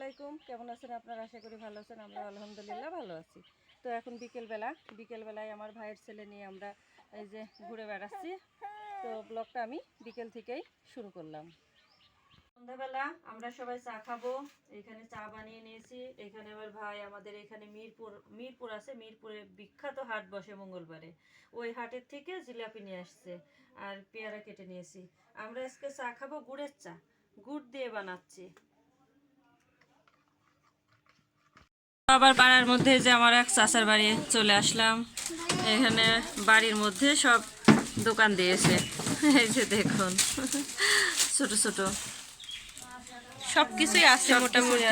আলাইকুম, কেমন আছেন আপনারা? আশা করি ভালো আছেন। আমরা আলহামদুলিল্লাহ ভালো আছি। তো এখন বিকেলবেলায় আমার ভাইয়ের ছেলে নিয়ে আমরা এই যে ঘুরে বেড়াচ্ছি। তো ব্লগটা আমি বিকেল থেকেই শুরু করলাম। সন্ধ্যাবেলা আমরা সবাই চা খাবো, এখানে চা বানিয়ে নিয়েছি। এখানে আমার ভাই, আমাদের এখানে মিরপুর আছে, মিরপুরে বিখ্যাত হাট বসে মঙ্গলবারে, ওই হাটের থেকে জিলাপি নিয়ে আসছে আর পেয়ারা কেটে নিয়েছি। আমরা আজকে চা খাবো গুড়ের চা, গুড় দিয়ে বানাচ্ছি। আবার পাড়ার মধ্যে যে আমার এক চাচার বাড়ি চলে আসলাম। এখানে বাড়ির মধ্যে সব দোকান দিয়েছে, এই যে দেখুন ছোট ছোট সব কিছুই আছে মোটামুটি।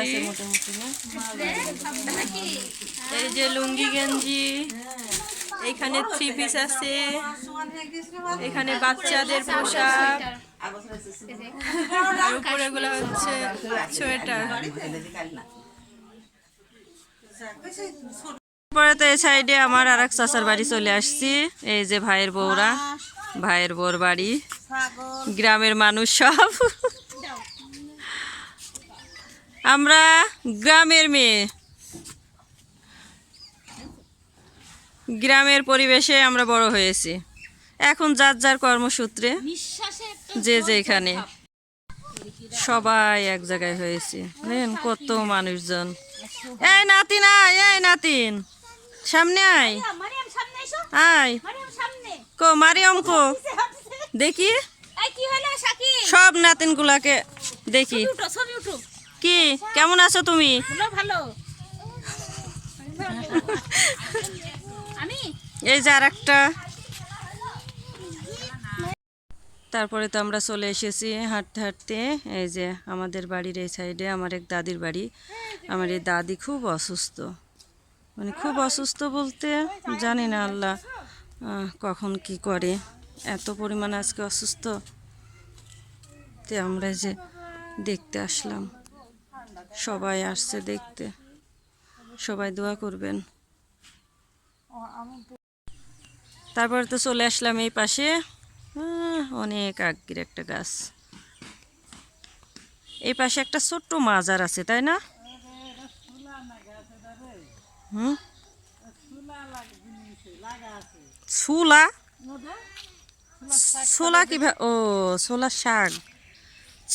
এই যে লুঙ্গি গেঞ্জি, এখানে থ্রি পিস আছে, এখানে বাচ্চাদের পোশাক, আর উপরে গুলো হচ্ছে সোয়েটার। পরে তো এই সাইডে আমার আর এক চাচার বাড়ি চলে আসছি। এই যে ভাইয়ের বউরা, ভাইয়ের বউর বাড়ি, গ্রামের মানুষ সব। আমরা গ্রামের মেয়ে, গ্রামের পরিবেশে আমরা বড় হয়েছি। এখন যার যার কর্মসূত্রে যে যেখানে সবাই এক জায়গায় হয়েছে। দেখেন কত মানুষজন। এই নাতিন আয়, এই নাতিন সামনে আয়, আয় কো মারিয়ম কো, দেখি সব নাতিন গুলাকে দেখি। কি কেমন আছো তুমি? এই যে আর একটা। তারপরে তো আমরা চলে এসেছি হাঁটতে হাঁটতে। এই যে আমাদের বাড়ির এই সাইডে আমার এক দাদির বাড়ি। আমার এই দাদি খুব অসুস্থ, মানে খুব অসুস্থ বলতে জানি না আল্লাহ কখন কি করে, এত পরিমাণে আজকে অসুস্থ। তো আমরা যে দেখতে আসলাম, সবাই আসছে দেখতে, সবাই দোয়া করবেন। তারপরে তো চলে আসলাম এই পাশে, অনেক আগের একটা গাছ। এই পাশে একটা ছোট্ট মাজার আছে, তাই না? ছোলা, ছোলা কিভাবে? ও ছোলা শাক,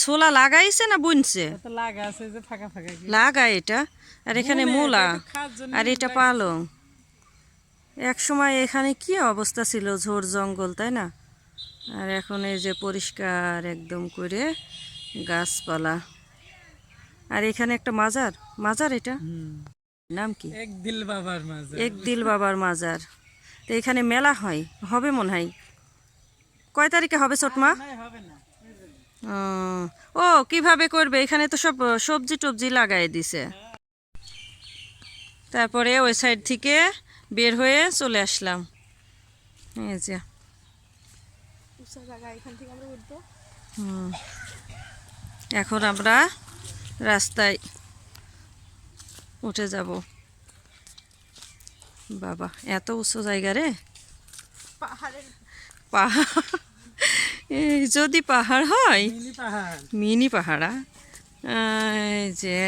ছোলা লাগাইছে না বুনছে? লাগা এটা। আর এখানে মূলা, আর এটা পালং। এক সময় এখানে কি অবস্থা ছিল, ঝোড় জঙ্গল, তাই না? আর এখন এই যে পরিষ্কার একদম করে গাছপালা। আর এখানে একটা মাজার, মাজার এটা নাম কি? একদিল বাবার মাজার। তো এখানে মেলা হয়, হবে মনে হয়। কয় তারিখে হবে ছোটমা? ও কিভাবে করবে? এখানে তো সব সবজি টবজি লাগাই দিছে। তারপরে ওই সাইড থেকে বের হয়ে চলে আসলাম। এই যে এখন আমরা রাস্তায় উঠে যাব। বাবা এত উঁচু জায়গা রে, পাহাড়। যদি পাহাড় হয়, মিনি পাহাড়া। এই যে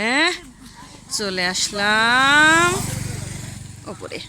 চলে আসলাম ওপরে।